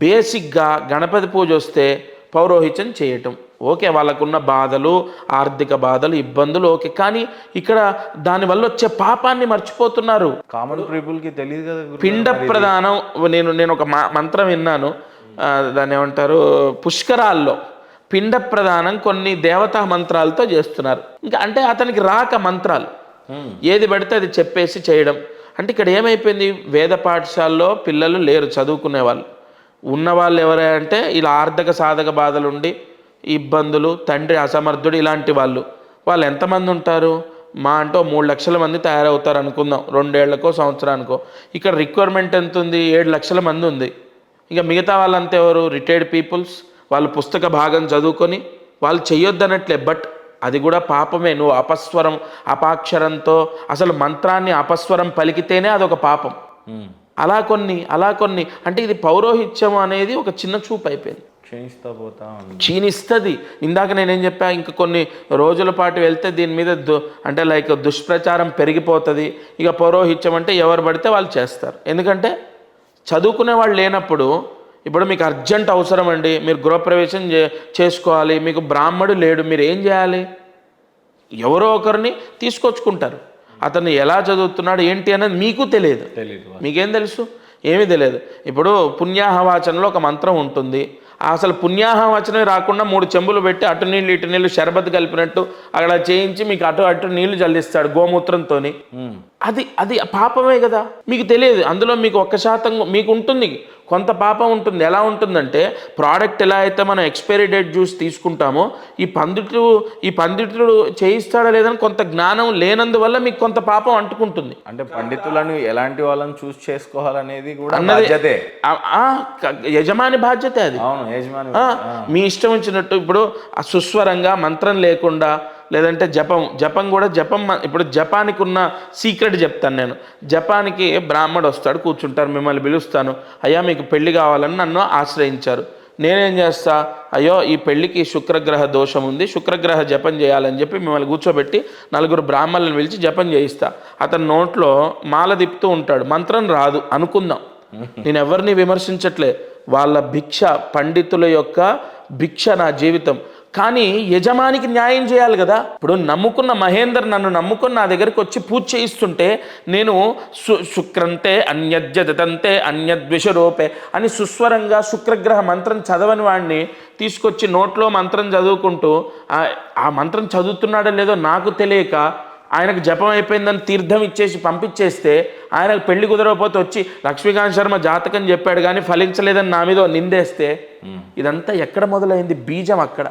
బేసిక్గా గణపతి పూజ వస్తే పౌరోహిత్యం చేయటం ఓకే, వాళ్ళకున్న బాధలు, ఆర్థిక బాధలు, ఇబ్బందులు ఓకే, కానీ ఇక్కడ దానివల్ల వచ్చే పాపాన్ని మర్చిపోతున్నారు. కామన్ పీపుల్కి తెలియదు కదా. పిండ ప్రదానం నేను ఒక మంత్రం విన్నాను, దాన్ని ఏమంటారు, పుష్కరాల్లో పిండ ప్రదానం కొన్ని దేవతా మంత్రాలతో చేస్తున్నారు. ఇంకా అంటే అతనికి రాక మంత్రాలు ఏది పడితే అది చెప్పేసి చేయడం. అంటే ఇక్కడ ఏమైపోయింది, వేద పాఠశాలలో పిల్లలు లేరు చదువుకునే వాళ్ళు. ఉన్నవాళ్ళు ఎవరంటే ఇలా ఆర్థిక సాధక బాధలుండి ఇబ్బందులు, తండ్రి అసమర్థుడు, ఇలాంటి వాళ్ళు ఎంతమంది ఉంటారు? మా అంటే 3 లక్షల మంది తయారవుతారు అనుకుందాం, 2 ఏళ్లకో సంవత్సరానికో. ఇక్కడ రిక్వైర్మెంట్ ఎంత ఉంది? 7 లక్షల మంది ఉంది. ఇక మిగతా వాళ్ళంతా ఎవరు? Retired peoples. వాళ్ళు పుస్తక భాగం చదువుకొని వాళ్ళు చెయ్యొద్దనట్లే, బట్ అది కూడా పాపమే. నువ్వు అపస్వరం అపాక్షరంతో అసలు మంత్రాన్ని అపస్వరం పలికితేనే అదొక పాపం. అలా కొన్ని అంటే ఇది పౌరోహిత్యం అనేది ఒక చిన్న చూపు అయిపోయింది, క్షీణిస్తుంది. ఇందాక నేనేం చెప్పా, ఇంకా కొన్ని రోజుల పాటు వెళ్తే దీని మీద అంటే లైక్ దుష్ప్రచారం పెరిగిపోతుంది. ఇక పౌరోహిత్యం అంటే ఎవరు పడితే వాళ్ళు చేస్తారు. ఎందుకంటే చదువుకునే వాళ్ళు లేనప్పుడు, ఇప్పుడు మీకు అర్జెంట్ అవసరం అండి, మీరు గృహప్రవేశం చేసుకోవాలి, మీకు బ్రాహ్మడు లేడు, మీరు ఏం చేయాలి? ఎవరో ఒకరిని తీసుకొచ్చుకుంటారు. అతను ఎలా చదువుతున్నాడు ఏంటి అనేది మీకు తెలియదు. మీకేం తెలుసు? ఏమీ తెలియదు. ఇప్పుడు పుణ్యాహవాచనలో ఒక మంత్రం ఉంటుంది, అసలు పుణ్యాహవచనమే రాకుండా 3 చెంబులు పెట్టి అటు నీళ్ళు ఇటు నీళ్ళు షర్బత్ కలిపినట్టు అక్కడ చేయించి మీకు అటు నీళ్లు జల్లిస్తాడు గోమూత్రంతో. అది పాపమే కదా, మీకు తెలియదు. అందులో మీకు 1% మీకు ఉంటుంది, కొంత పాపం ఉంటుంది. ఎలా ఉంటుందంటే, ప్రోడక్ట్ ఎలా అయితే మనం ఎక్స్పైరీ డేట్ చూసి తీసుకుంటామో, ఈ పండితుడు చేయిస్తాడా లేదని కొంత జ్ఞానం లేనందువల్ల మీకు కొంత పాపం అంటుకుంటుంది. అంటే పండితులను ఎలాంటి వాళ్ళని చూస్ చేసుకోవాలనేది కూడా బాధ్యతే, యజమాని బాధ్యత అది. మీ ఇష్టం వచ్చినట్టు ఇప్పుడు సుస్వరంగా మంత్రం లేకుండా, లేదంటే జపం కూడా ఇప్పుడు జపానికి ఉన్న సీక్రెట్ చెప్తాను నేను. జపానికి బ్రాహ్మడు వస్తాడు, కూర్చుంటారు, మిమ్మల్ని పిలుస్తాను, అయ్యా మీకు పెళ్లి కావాలని నన్ను ఆశ్రయించారు. నేనేం చేస్తా, అయ్యో ఈ పెళ్లికి శుక్రగ్రహ దోషం ఉంది, శుక్రగ్రహ జపం చేయాలని చెప్పి మిమ్మల్ని కూర్చోబెట్టి 4 బ్రాహ్మణులను పిలిచి జపం చేయిస్తా. అతని నోట్లో మాల తిప్పుతూ ఉంటాడు, మంత్రం రాదు అనుకుందాం, నేను ఎవరిని విమర్శించట్లే, వాళ్ళ భిక్ష, పండితుల యొక్క భిక్ష నా జీవితం. కానీ యజమానికి న్యాయం చేయాలి కదా. ఇప్పుడు నమ్ముకున్న మహేందర్ నన్ను నమ్ముకుని నా దగ్గరికి వచ్చి పూజ చేయిస్తుంటే, నేను శుక్రంతే అన్యద్యతంతే అన్యద్విషరూపే అని సుస్వరంగా శుక్రగ్రహ మంత్రం చదవని వాడిని తీసుకొచ్చి నోట్లో మంత్రం చదువుకుంటూ, ఆ మంత్రం చదువుతున్నాడో లేదో నాకు తెలియక ఆయనకు జపం అయిపోయిందని తీర్థం ఇచ్చేసి పంపించేస్తే, ఆయనకు పెళ్లి కుదరకపోతే వచ్చి లక్ష్మీకాంత్ శర్మ జాతకం చెప్పాడు కానీ ఫలించలేదని నా మీద నిందేస్తే, ఇదంతా ఎక్కడ మొదలైంది? బీజం అక్కడ.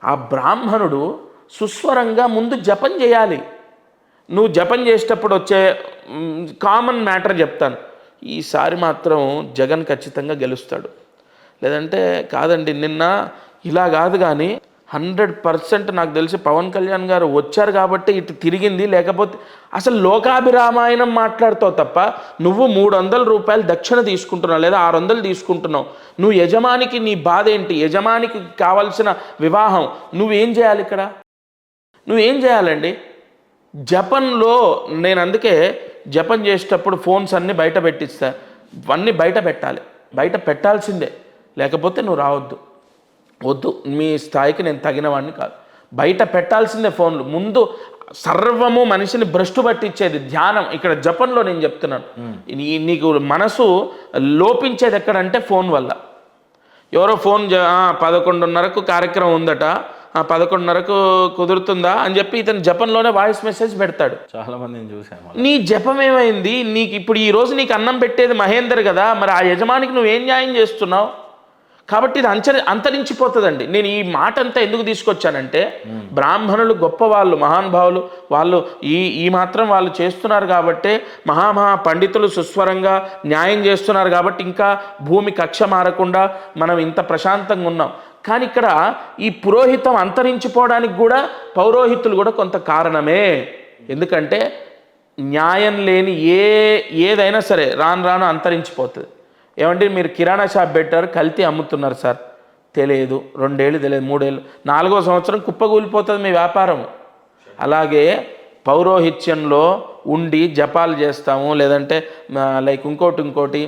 ఆ బ్రాహ్మణుడు సుస్వరంగా ముందు జపం చేయాలి. నువ్వు జపం చేసేటప్పుడు వచ్చే కామన్ మ్యాటర్ చెప్తాను, ఈసారి మాత్రం జగన్ ఖచ్చితంగా గెలుస్తాడు, లేదంటే కాదండి నిన్న ఇలా కాదు, కానీ 100% నాకు తెలిసి పవన్ కళ్యాణ్ గారు వచ్చారు కాబట్టి ఇటు తిరిగింది, లేకపోతే అసలు లోకాభిరామాయణం మాట్లాడుతావు తప్ప నువ్వు 300 రూపాయలు దక్షిణ తీసుకుంటున్నావు, లేదా 600 తీసుకుంటున్నావు. నువ్వు యజమానికి నీ బాధ ఏంటి? యజమానికి కావాల్సిన వివాహం నువ్వేం చేయాలి? ఇక్కడ నువ్వేం చేయాలండి? జపంలో నేను అందుకే జపం చేసేటప్పుడు ఫోన్స్ అన్నీ బయట పెట్టిస్తా, అన్నీ బయట పెట్టాలి, బయట పెట్టాల్సిందే, లేకపోతే నువ్వు రావద్దు. వద్దు, మీ స్థాయికి నేను తగిన వాడిని కాదు, బయట పెట్టాల్సిందే ఫోన్లు. ముందు సర్వము మనిషిని భ్రష్టు పట్టించేది ధ్యానం. ఇక్కడ జపంలో నేను చెప్తున్నాను, నీకు మనసు లోపించేది ఎక్కడంటే ఫోన్ వల్ల. ఎవరో ఫోన్ 11:30కు కార్యక్రమం ఉందట, 11:30కు కుదురుతుందా అని చెప్పి ఇతను జపంలోనే వాయిస్ మెసేజ్ పెడతాడు. చాలా మందిని చూసాను. నీ జపం ఏమైంది? నీకు ఇప్పుడు ఈరోజు నీకు అన్నం పెట్టేది మహేందర్ కదా, మరి ఆ యజమానికి నువ్వేం న్యాయం చేస్తున్నావు? కాబట్టి ఇది అంతరించిపోతుందండి. నేను ఈ మాట అంతా ఎందుకు తీసుకొచ్చానంటే, బ్రాహ్మణులు గొప్పవాళ్ళు, మహానుభావులు, వాళ్ళు ఈ మాత్రం వాళ్ళు చేస్తున్నారు కాబట్టే, మహా పండితులు సుస్వరంగా న్యాయం చేస్తున్నారు కాబట్టి ఇంకా భూమి కక్ష మారకుండా మనం ఇంత ప్రశాంతంగా ఉన్నాం. కానీ ఇక్కడ ఈ పురోహితం అంతరించిపోవడానికి కూడా పౌరోహితులు కూడా కొంత కారణమే. ఎందుకంటే న్యాయం లేని ఏదైనా సరే రాను అంతరించిపోతుంది. ఏమంటే మీరు కిరాణా షాప్ పెట్టారు, కల్తీ అమ్ముతున్నారు సార్, తెలియదు, 2 ఏళ్ళు తెలియదు, 3 ఏళ్ళు, 4వ సంవత్సరం కుప్పగూలిపోతుంది మీ వ్యాపారం. అలాగే పౌరోహిత్యంలో ఉండి జపాలు చేస్తాము, లేదంటే లైక్ ఇంకోటి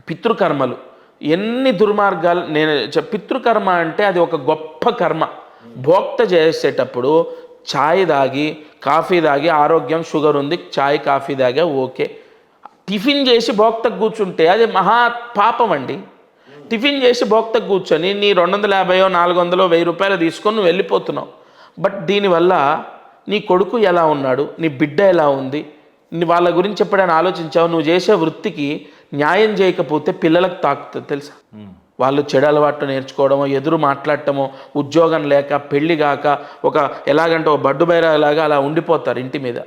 పితృకర్మలు, ఎన్ని దుర్మార్గాలు పితృకర్మ అంటే అది ఒక గొప్ప కర్మ. భోక్త చేసేటప్పుడు ఛాయ్ తాగి కాఫీ తాగి ఆరోగ్యం షుగర్ ఉంది ఛాయ్ కాఫీ తాగా ఓకే. టిఫిన్ చేసి భోక్తకు కూర్చుంటే అది మహా పాపం అండి. టిఫిన్ చేసి భోక్తకు కూర్చొని నీ 250 400 1000 రూపాయలు తీసుకొని నువ్వు వెళ్ళిపోతున్నావు. బట్ దీనివల్ల నీ కొడుకు ఎలా ఉన్నాడు, నీ బిడ్డ ఎలా ఉంది, వాళ్ళ గురించి ఎప్పుడైనా ఆలోచించావు? నువ్వు చేసే వృత్తికి న్యాయం చేయకపోతే పిల్లలకు తాకుతుంది తెలుసా. వాళ్ళు చెడు అలవాట్లు నేర్చుకోవడమో, ఎదురు మాట్లాడటమో, ఉద్యోగం లేక పెళ్లి కాక ఒక ఎలాగంటే ఒక బడ్డు బైరాలాగా అలా ఉండిపోతారు ఇంటి మీద.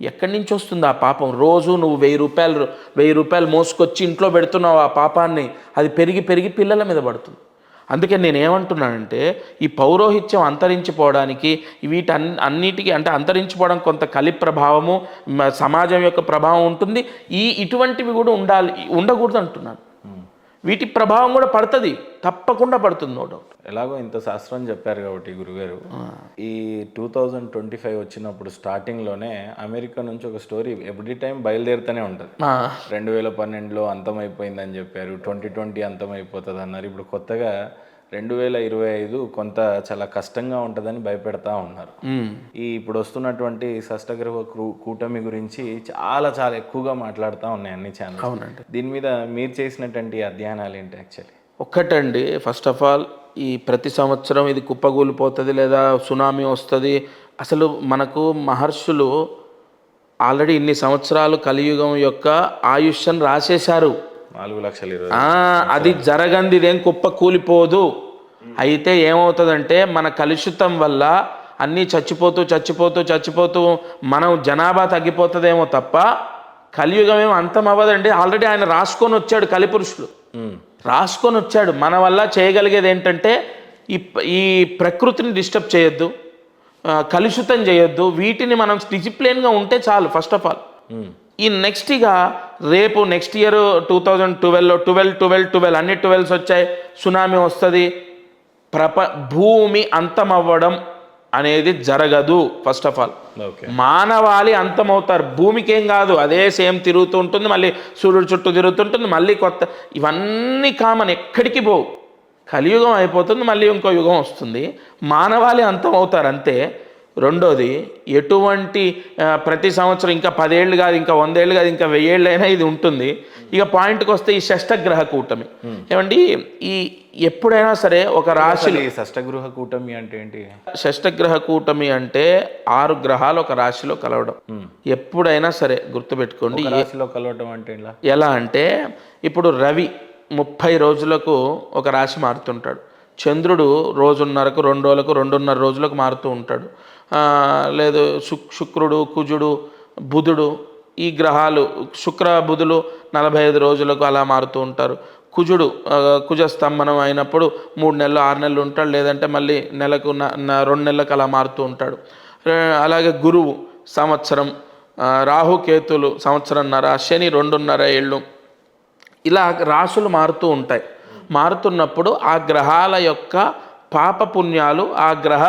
ఎక్కడి నుంచి వస్తుంది ఆ పాపం? రోజు నువ్వు 1000 రూపాయలు మోసుకొచ్చి ఇంట్లో పెడుతున్నావు ఆ పాపాన్ని, అది పెరిగి పెరిగి పిల్లల మీద పడుతుంది. అందుకే నేను ఏమంటున్నానంటే ఈ పౌరోహిత్యం అంతరించిపోవడానికి అన్నిటికీ అంటే అంతరించిపోవడం కొంత కలి ప్రభావము, సమాజం యొక్క ప్రభావం ఉంటుంది. ఇటువంటివి కూడా ఉండకూడదు అంటున్నాను. వీటి ప్రభావం కూడా పడుతుంది, తప్పకుండా పడుతుంది, నో డౌట్. ఎలాగో ఇంత శాస్త్రం చెప్పారు కాబట్టి గురుగారు, ఈ 2025 వచ్చినప్పుడు స్టార్టింగ్లోనే అమెరికా నుంచి ఒక స్టోరీ ఎవ్రీ టైం బయలుదేరుతూనే ఉంటుంది. 2012లో అంతమైపోయిందని చెప్పారు, 2020 అంతమైపోతుంది అన్నారు. ఇప్పుడు కొత్తగా 2025 కొంత చాలా కష్టంగా ఉంటుందని భయపెడతా ఉన్నారు. ఇప్పుడు వస్తున్నటువంటి షష్టగ్రహ కూటమి గురించి చాలా చాలా ఎక్కువగా మాట్లాడుతూ ఉన్నాయి అన్ని ఛానల్స్. అవునండి. దీని మీద మీరు చేసినటువంటి అధ్యయనాలు ఏంటి యాక్చువల్లీ? ఒక్కటండి, ఫస్ట్ ఆఫ్ ఆల్ ఈ ప్రతి సంవత్సరం ఇది కుప్పగూలిపోతుంది లేదా సునామీ వస్తుంది. అసలు మనకు మహర్షులు ఆల్రెడీ ఇన్ని సంవత్సరాలు కలియుగం యొక్క ఆయుష్ని రాసేశారు. 4,20,000. అది జరగంది, ఇదేం కుప్ప కూలిపోదు. అయితే ఏమవుతుందంటే మన కలుషితం వల్ల అన్నీ చచ్చిపోతూ మనం జనాభా తగ్గిపోతుందేమో తప్ప కలియుగం ఏమో అంతం అవ్వదండి. ఆల్రెడీ ఆయన రాసుకొని వచ్చాడు, కలిపురుషుడు రాసుకొని వచ్చాడు. మన వల్ల చేయగలిగేది ఏంటంటే ఈ ప్రకృతిని డిస్టర్బ్ చేయొద్దు, కలుషితం చేయొద్దు, వీటిని మనం డిసిప్లిన్గా ఉంటే చాలు ఫస్ట్ ఆఫ్ ఆల్. ఈ నెక్స్ట్ ఇయర్ 2012లో 12 అన్ని 12s వచ్చాయి, సునామీ వస్తుంది. భూమి అంతం అవ్వడం అనేది జరగదు ఫస్ట్ ఆఫ్ ఆల్. మానవాళి అంతమవుతారు, భూమికి ఏం కాదు, అదే సేమ్ తిరుగుతూ ఉంటుంది, మళ్ళీ సూర్యుడు చుట్టూ తిరుగుతుంటుంది, మళ్ళీ కొత్త, ఇవన్నీ కామన్, ఎక్కడికి పోవు. కలియుగం అయిపోతుంది, మళ్ళీ ఇంకో యుగం వస్తుంది, మానవాళి అంతం అవుతారు అంతే. రెండోది, ఎటువంటి ప్రతి సంవత్సరం ఇంకా 10 ఏళ్ళు కాదు, ఇంకా 100 ఏళ్ళు కాదు, ఇంకా 1000 ఏళ్ళు అయినా ఇది ఉంటుంది. ఇక పాయింట్కి వస్తే ఈ షష్టగ్రహ కూటమి ఏమండి, ఈ ఎప్పుడైనా సరే ఒక రాశి. షష్టగ్రహ కూటమి అంటే ఏంటి? షష్టగ్రహ కూటమి అంటే 6 గ్రహాలు ఒక రాశిలో కలవడం. ఎప్పుడైనా సరే గుర్తుపెట్టుకోండి. రాశిలో కలవడం అంటే ఎలా అంటే ఇప్పుడు రవి 30 రోజులకు ఒక రాశి మారుతుంటాడు. చంద్రుడు రోజున్నరకు 2 రోజులకు 2.5 రోజులకు మారుతూ ఉంటాడు. లేదు శుక్రుడు, కుజుడు, బుధుడు, ఈ గ్రహాలు శుక్ర బుధులు 45 రోజులకు అలా మారుతూ ఉంటారు. కుజ స్తంభనం అయినప్పుడు 3 నెలలు 6 నెలలు ఉంటాడు, లేదంటే మళ్ళీ నెలకు 2 నెలలకు అలా మారుతూ ఉంటాడు. అలాగే గురువు సంవత్సరం, రాహుకేతులు సంవత్సరంన్నర, శని 2.5 ఏళ్ళు, ఇలా రాశులు మారుతూ ఉంటాయి. మారుతున్నప్పుడు ఆ గ్రహాల యొక్క పాపపుణ్యాలు ఆ గ్రహ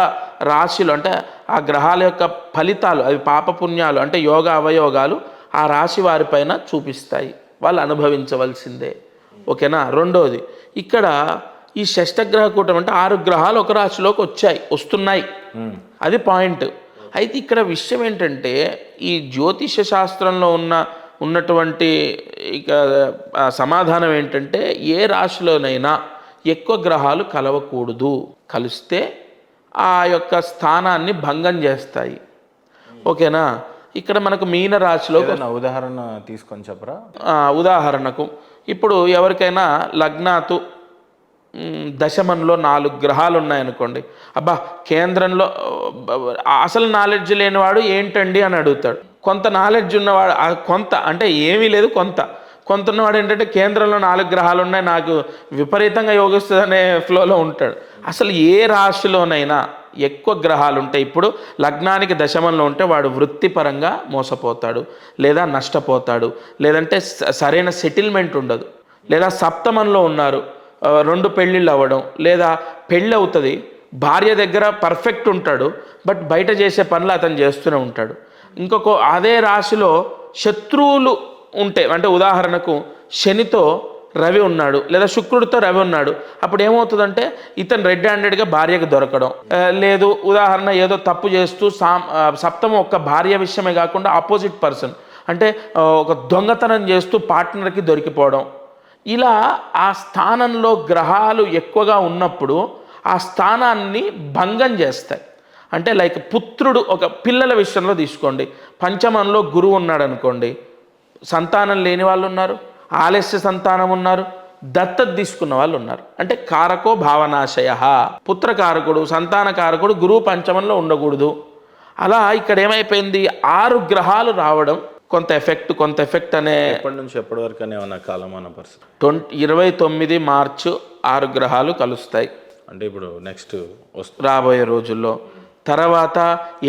రాశిలు అంటే ఆ గ్రహాల యొక్క ఫలితాలు, అవి పాపపుణ్యాలు అంటే యోగ అవయోగాలు ఆ రాశి వారిపైన చూపిస్తాయి, వాళ్ళు అనుభవించవలసిందే. ఓకేనా. రెండోది, ఇక్కడ ఈ షష్టగ్రహ కూటమి అంటే 6 గ్రహాలు ఒక రాశిలోకి వస్తున్నాయి, అది పాయింట్. అయితే ఇక్కడ విషయం ఏంటంటే ఈ జ్యోతిష శాస్త్రంలో ఉన్నటువంటి ఇక సమాధానం ఏంటంటే ఏ రాశిలోనైనా ఎక్కువ గ్రహాలు కలవకూడదు, కలిస్తే ఆ యొక్క స్థానాన్ని భంగం చేస్తాయి. ఓకేనా. ఇక్కడ మనకు మీన రాశిలో ఉదాహరణ తీసుకొని చెప్పరా. ఉదాహరణకు ఇప్పుడు ఎవరికైనా లగ్నాతు దశమంలో 4 గ్రహాలు ఉన్నాయనుకోండి, అబ్బా కేంద్రంలో అసలు నాలెడ్జ్ లేనివాడు ఏంటండి అని అడుగుతాడు. కొంత నాలెడ్జ్ ఉన్నవాడు, కొంత అంటే ఏమీ లేదు, కొంత ఉన్నవాడు ఏంటంటే కేంద్రంలో 4 గ్రహాలు ఉన్నాయి, నాకు విపరీతంగా యోగిస్తుంది అనే ఫ్లోలో ఉంటాడు. అసలు ఏ రాశిలోనైనా ఎక్కువ గ్రహాలు ఉంటాయి, ఇప్పుడు లగ్నానికి దశమంలో ఉంటే వాడు వృత్తిపరంగా మోసపోతాడు, లేదా నష్టపోతాడు, లేదంటే సరైన సెటిల్మెంట్ ఉండదు. లేదా సప్తమంలో ఉన్నారు, 2 పెళ్ళిళ్ళు అవ్వడం, లేదా పెళ్ళి అవుతుంది, భార్య దగ్గర పర్ఫెక్ట్ ఉంటాడు, బట్ బయట చేసే పనులు అతను చేస్తూనే ఉంటాడు. అదే రాశిలో శత్రువులు ఉంటే, అంటే ఉదాహరణకు శనితో రవి ఉన్నాడు లేదా శుక్రుడితో రవి ఉన్నాడు, అప్పుడు ఏమవుతుందంటే ఇతను రెడ్ హ్యాండెడ్గా భార్యకు దొరకడం, లేదు ఉదాహరణ ఏదో తప్పు చేస్తూ సప్తమం ఒక్క భార్య విషయమే కాకుండా ఆపోజిట్ పర్సన్ అంటే ఒక దొంగతనం చేస్తూ పార్ట్నర్కి దొరికిపోవడం, ఇలా ఆ స్థానంలో గ్రహాలు ఎక్కువగా ఉన్నప్పుడు ఆ స్థానాన్ని భంగం చేస్తాయి. అంటే లైక్ పుత్రుడు, ఒక పిల్లల విషయంలో తీసుకోండి, పంచమంలో గురువు ఉన్నాడు అనుకోండి, సంతానం లేని వాళ్ళు ఉన్నారు, ఆలస్య సంతానం ఉన్నారు, దత్తత తీసుకున్న వాళ్ళు ఉన్నారు. అంటే కారకో భావనాశయ, పుత్రకారకుడు సంతానకారకుడు గురువు పంచమంలో ఉండకూడదు. అలా ఇక్కడ ఏమైపోయింది, 6 గ్రహాలు రావడం కొంత ఎఫెక్ట్ అనే ఎప్పటి నుంచి ఎప్పటి వరకు అనే ఉన్న కాలమాన పరిస్థితి 29 మార్చు 6 గ్రహాలు కలుస్తాయి. అంటే ఇప్పుడు నెక్స్ట్ రాబోయే రోజుల్లో. తర్వాత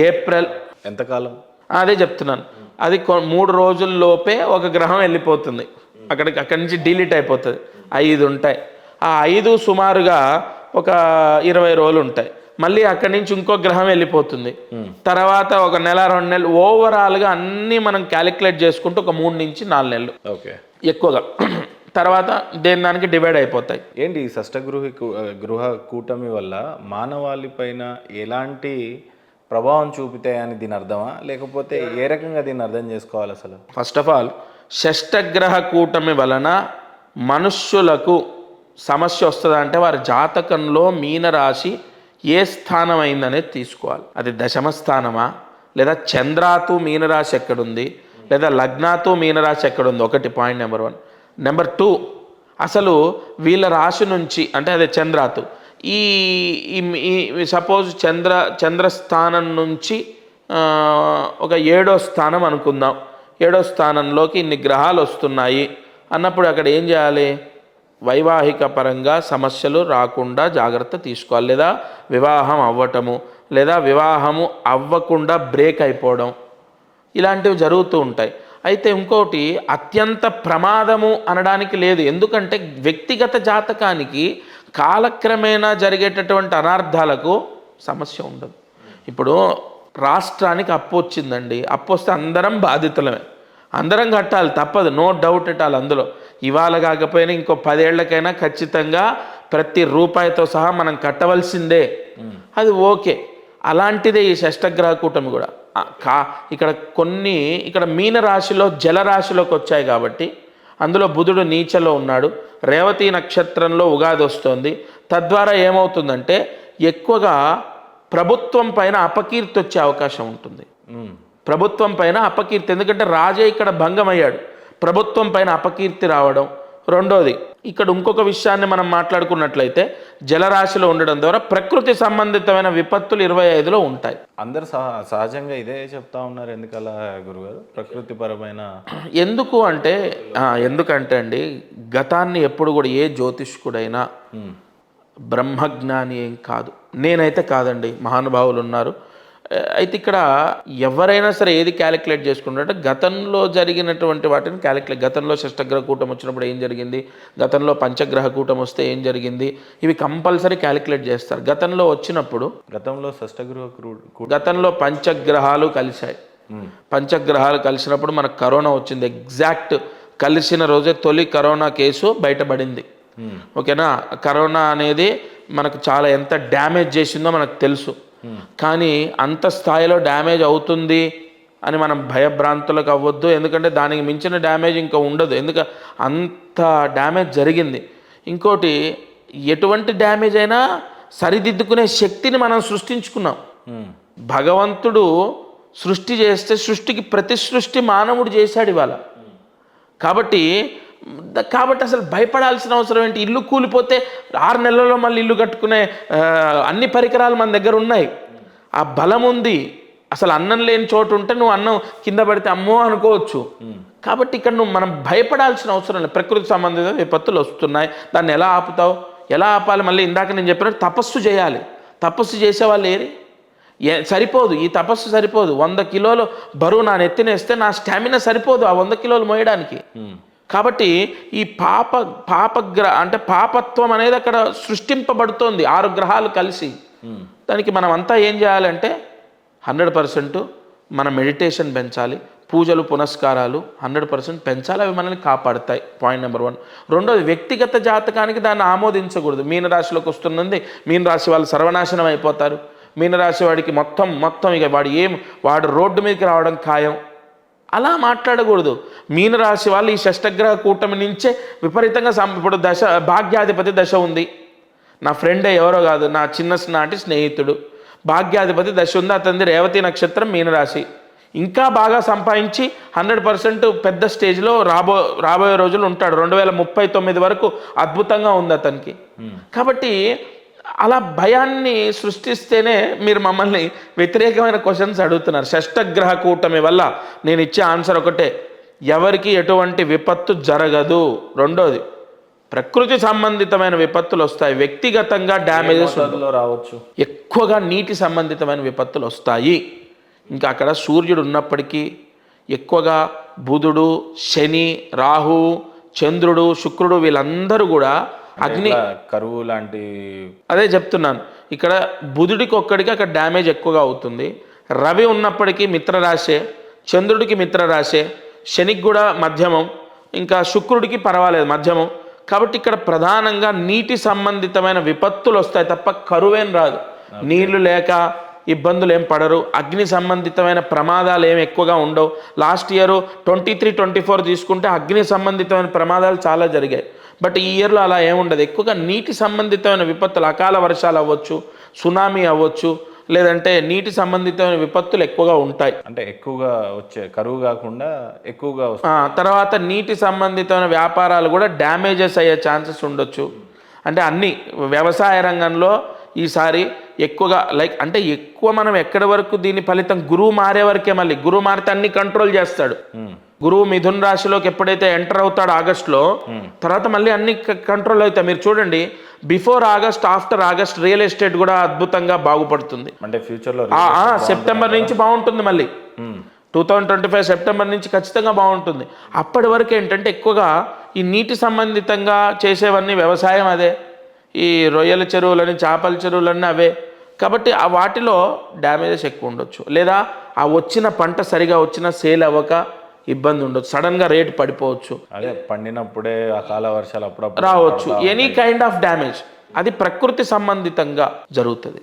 ఏప్రిల్ ఎంతకాలం అదే చెప్తున్నాను, అది 3 రోజుల్లోపే ఒక గ్రహం వెళ్ళిపోతుంది, అక్కడి నుంచి డిలీట్ అయిపోతుంది. 5 ఉంటాయి, ఆ 5 సుమారుగా ఒక 20 రోజులు ఉంటాయి, మళ్ళీ అక్కడి నుంచి ఇంకో గ్రహం వెళ్ళిపోతుంది. తర్వాత ఒక నెల 2 నెలలు ఓవరాల్గా అన్నీ మనం క్యాలిక్యులేట్ చేసుకుంటూ ఒక 3 నుంచి 4 నెలలు ఓకే ఎక్కువగా. తర్వాత దానికి డివైడ్ అయిపోతాయి. ఏంటి ఈ గృహ కూటమి వల్ల మానవాళి పైన ఎలాంటి ప్రభావం చూపుతాయని దీని అర్థమా, లేకపోతే ఏ రకంగా దీన్ని అర్థం చేసుకోవాలి అసలు? ఫస్ట్ ఆఫ్ ఆల్ షష్టగ్రహ కూటమి వలన మనుష్యులకు సమస్య వస్తుందా అంటే వారి జాతకంలో మీనరాశి ఏ స్థానం అయిందనేది తీసుకోవాలి. అది దశమ స్థానమా, లేదా చంద్రాతు మీనరాశి ఎక్కడుంది, లేదా లగ్నాతు మీనరాశి ఎక్కడుంది, ఒకటి పాయింట్ నెంబర్ 1. నెంబర్ 2, అసలు వీళ్ళ రాశి నుంచి అంటే అదే చంద్రాతు ఈ సపోజ్ చంద్రస్థానం నుంచి ఒక 7వ స్థానం అనుకుందాం, 7వ స్థానంలోకి ఇన్ని గ్రహాలు వస్తున్నాయి అన్నప్పుడు అక్కడ ఏం చేయాలి, వైవాహిక పరంగా సమస్యలు రాకుండా జాగ్రత్త తీసుకోవాలి, లేదా వివాహం అవ్వటము, లేదా వివాహము అవ్వకుండా బ్రేక్ అయిపోవడం, ఇలాంటివి జరుగుతూ ఉంటాయి. అయితే ఇంకోటి అత్యంత ప్రమాదము అనడానికి లేదు, ఎందుకంటే వ్యక్తిగత జాతకానికి కాలక్రమేణా జరిగేటటువంటి అనార్థాలకు సమస్య ఉండదు. ఇప్పుడు రాష్ట్రానికి అప్పు వచ్చిందండి, అప్పు వస్తే అందరం బాధితులమే, అందరం కట్టాలి, తప్పదు, నో డౌట్ ఎట్ ఆల్. అందులో ఇవాళ కాకపోయినా ఇంకో 10 ఏళ్లకైనా ఖచ్చితంగా ప్రతి రూపాయితో సహా మనం కట్టవలసిందే, అది ఓకే. అలాంటిదే ఈ షష్టగ్రహ కూటమి కూడా. ఇక్కడ మీనరాశిలో జలరాశిలోకి వచ్చాయి కాబట్టి అందులో బుధుడు నీచలో ఉన్నాడు, రేవతి నక్షత్రంలో ఉగాది వస్తుంది. తద్వారా ఏమవుతుందంటే ఎక్కువగా ప్రభుత్వం పైన అపకీర్తి వచ్చే అవకాశం ఉంటుంది. ప్రభుత్వం పైన అపకీర్తి, ఎందుకంటే రాజే ఇక్కడ భంగమయ్యాడు, ప్రభుత్వం పైన అపకీర్తి రావడం. రెండోది, ఇక్కడ ఇంకొక విషయాన్ని మనం మాట్లాడుకున్నట్లయితే జలరాశిలో ఉండడం ద్వారా ప్రకృతి సంబంధితమైన విపత్తులు 25లో ఉంటాయి. అందరు సహజంగా ఇదే చెప్తా ఉన్నారు, ఎందుకలా గురుగారు? ప్రకృతి పరమైన ఎందుకంటే అండి, గతాన్ని ఎప్పుడు కూడా ఏ జ్యోతిష్కుడైనా బ్రహ్మజ్ఞాని ఏం కాదు, నేనైతే కాదండి, మహానుభావులు ఉన్నారు. అయితే ఇక్కడ ఎవరైనా సరే ఏది క్యాలిక్యులేట్ చేసుకుంటారంటే గతంలో జరిగినటువంటి వాటిని గతంలో షష్టగ్రహ కూటం వచ్చినప్పుడు ఏం జరిగింది, గతంలో పంచగ్రహ కూటం వస్తే ఏం జరిగింది, ఇవి కంపల్సరీ క్యాలిక్యులేట్ చేస్తారు. గతంలో వచ్చినప్పుడు గతంలో పంచగ్రహాలు కలిశాయి, పంచగ్రహాలు కలిసినప్పుడు మనకు కరోనా వచ్చింది. ఎగ్జాక్ట్ కలిసిన రోజే తొలి కరోనా కేసు బయటపడింది. ఓకేనా, కరోనా అనేది మనకు చాలా ఎంత డ్యామేజ్ చేసిందో మనకు తెలుసు. కానీ అంత స్థాయిలో డ్యామేజ్ అవుతుంది అని మనం భయభ్రాంతులకు అవ్వద్దు, ఎందుకంటే దానికి మించిన డ్యామేజ్ ఇంకా ఉండదు, ఎందుకంటే అంత డ్యామేజ్ జరిగింది. ఇంకోటి, ఎటువంటి డ్యామేజ్ అయినా సరిదిద్దుకునే శక్తిని మనం సృష్టించుకున్నాం. భగవంతుడు సృష్టి చేస్తే సృష్టికి ప్రతి సృష్టి మానవుడు చేశాడు ఇవాళ. కాబట్టి అసలు భయపడాల్సిన అవసరం ఏంటి? ఇల్లు కూలిపోతే 6 నెలల్లో మళ్ళీ ఇల్లు కట్టుకునే అన్ని పరికరాలు మన దగ్గర ఉన్నాయి, ఆ బలం ఉంది. అసలు అన్నం లేని చోటు ఉంటే నువ్వు అన్నం కింద పడితే అమ్మో అనుకోవచ్చు. కాబట్టి ఇక్కడ మనం భయపడాల్సిన అవసరం లేదు. ప్రకృతి సంబంధిత విపత్తులు వస్తున్నాయి, దాన్ని ఎలా ఆపుతావు, ఎలా ఆపాలి? మళ్ళీ ఇందాక నేను చెప్పినట్టు తపస్సు చేయాలి. తపస్సు చేసేవాళ్ళు ఏరి సరిపోదు, ఈ తపస్సు సరిపోదు. 100 కిలోలు బరువు నా నెత్తినేస్తే నా స్టామినా సరిపోదు ఆ 100 కిలోలు మోయడానికి. కాబట్టి ఈ పాపత్వం అనేది అక్కడ సృష్టింపబడుతోంది 6 గ్రహాలు కలిసి. దానికి మనం అంతా ఏం చేయాలంటే 100% మన మెడిటేషన్ పెంచాలి, పూజలు పునస్కారాలు 100% పెంచాలి, అవి మనల్ని కాపాడుతాయి. Point number 1. రెండోది, వ్యక్తిగత జాతకానికి దాన్ని ఆమోదించకూడదు. మీనరాశిలోకి వస్తున్నది, మీనరాశి వాళ్ళు సర్వనాశనం అయిపోతారు, మీనరాశి వాడికి మొత్తం ఇక వాడు రోడ్డు మీదకి రావడం ఖాయం, అలా మాట్లాడకూడదు. మీనరాశి వాళ్ళు ఈ షష్టగ్రహ కూటమి నుంచే విపరీతంగా ఇప్పుడు భాగ్యాధిపతి దశ ఉంది. నా ఫ్రెండే, ఎవరో కాదు, నా చిన్ననాటి స్నేహితుడు, భాగ్యాధిపతి దశ ఉంది, అతనిది రేవతి నక్షత్రం, మీనరాశి. ఇంకా బాగా సంపాదించి 100% పెద్ద స్టేజ్లో రాబోయే రోజులు ఉంటాడు. 2039 వరకు అద్భుతంగా ఉంది అతనికి. కాబట్టి అలా భయాన్ని సృష్టిస్తేనే మీరు మమ్మల్ని వ్యతిరేకమైన క్వశ్చన్స్ అడుగుతున్నారు. షష్టగ్రహ కూటమి వల్ల నేను ఇచ్చే ఆన్సర్ ఒకటే, ఎవరికి ఎటువంటి విపత్తు జరగదు. రెండోది, ప్రకృతి సంబంధితమైన విపత్తులు వస్తాయి, వ్యక్తిగతంగా డ్యామేజెస్ రావచ్చు, ఎక్కువగా నీటి సంబంధితమైన విపత్తులు వస్తాయి. ఇంకా అక్కడ సూర్యుడు ఉన్నప్పటికీ ఎక్కువగా బుధుడు, శని, రాహు, చంద్రుడు, శుక్రుడు వీళ్ళందరూ కూడా కరువు లాంటి, అదే చెప్తున్నాను. ఇక్కడ బుధుడికి ఒక్కడికి అక్కడ డ్యామేజ్ ఎక్కువగా అవుతుంది. రవి ఉన్నప్పటికీ మిత్రరాశే, చంద్రుడికి మిత్రరాశే, శనికి కూడా మధ్యమం, ఇంకా శుక్రుడికి పర్వాలేదు మధ్యమం. కాబట్టి ఇక్కడ ప్రధానంగా నీటి సంబంధితమైన విపత్తులు వస్తాయి తప్ప కరువేం రాదు. నీళ్లు లేక ఇబ్బందులు ఏం పడరు. అగ్ని సంబంధితమైన ప్రమాదాలు ఏమి ఎక్కువగా ఉండవు. లాస్ట్ ఇయర్ 23-24 తీసుకుంటే అగ్ని సంబంధితమైన ప్రమాదాలు చాలా జరిగాయి. బట్ ఈ ఇయర్లో అలా ఏముండదు. ఎక్కువగా నీటి సంబంధితమైన విపత్తులు, అకాల వర్షాలు అవ్వచ్చు, సునామీ అవ్వచ్చు, లేదంటే నీటి సంబంధితమైన విపత్తులు ఎక్కువగా ఉంటాయి. అంటే ఎక్కువగా వచ్చే కరువు కాకుండా ఎక్కువగా తర్వాత నీటి సంబంధితమైన వ్యాపారాలు కూడా డ్యామేజెస్ అయ్యే ఛాన్సెస్ ఉండొచ్చు. అంటే అన్ని వ్యవసాయ రంగంలో ఈసారి ఎక్కువగా అంటే ఎక్కువ మనం ఎక్కడి వరకు దీని ఫలితం గురువు మారే వరకే. మళ్ళీ గురువు మారితే అన్ని కంట్రోల్ చేస్తాడు. గురువు మిథున్ రాశిలోకి ఎప్పుడైతే ఎంటర్ అవుతాడో ఆగస్టులో, తర్వాత మళ్ళీ అన్ని కంట్రోల్ అవుతాయి. మీరు చూడండి, before August, after August real estate కూడా అద్భుతంగా బాగుపడుతుంది. అంటే ఫ్యూచర్లో సెప్టెంబర్ నుంచి బాగుంటుంది. మళ్ళీ 2025 సెప్టెంబర్ నుంచి ఖచ్చితంగా బాగుంటుంది. అప్పటి వరకు ఏంటంటే ఎక్కువగా ఈ నీటి సంబంధితంగా చేసేవన్నీ వ్యవసాయం అదే, ఈ రొయ్యల చెరువులని, చేపల చెరువులన్నీ అవే. కాబట్టి ఆ వాటిలో డ్యామేజెస్ ఎక్కువ ఉండొచ్చు, లేదా ఆ వచ్చిన పంట సరిగా వచ్చిన సేల్ అవ్వక ఇబ్బంది ఉండొచ్చు, సడన్గా రేటు పడిపోవచ్చు, అదే పండినప్పుడే అకాల వర్షాలు అప్పుడప్పుడు రావచ్చు. ఎనీ కైండ్ ఆఫ్ డ్యామేజ్ అది ప్రకృతి సంబంధితంగా జరుగుతుంది.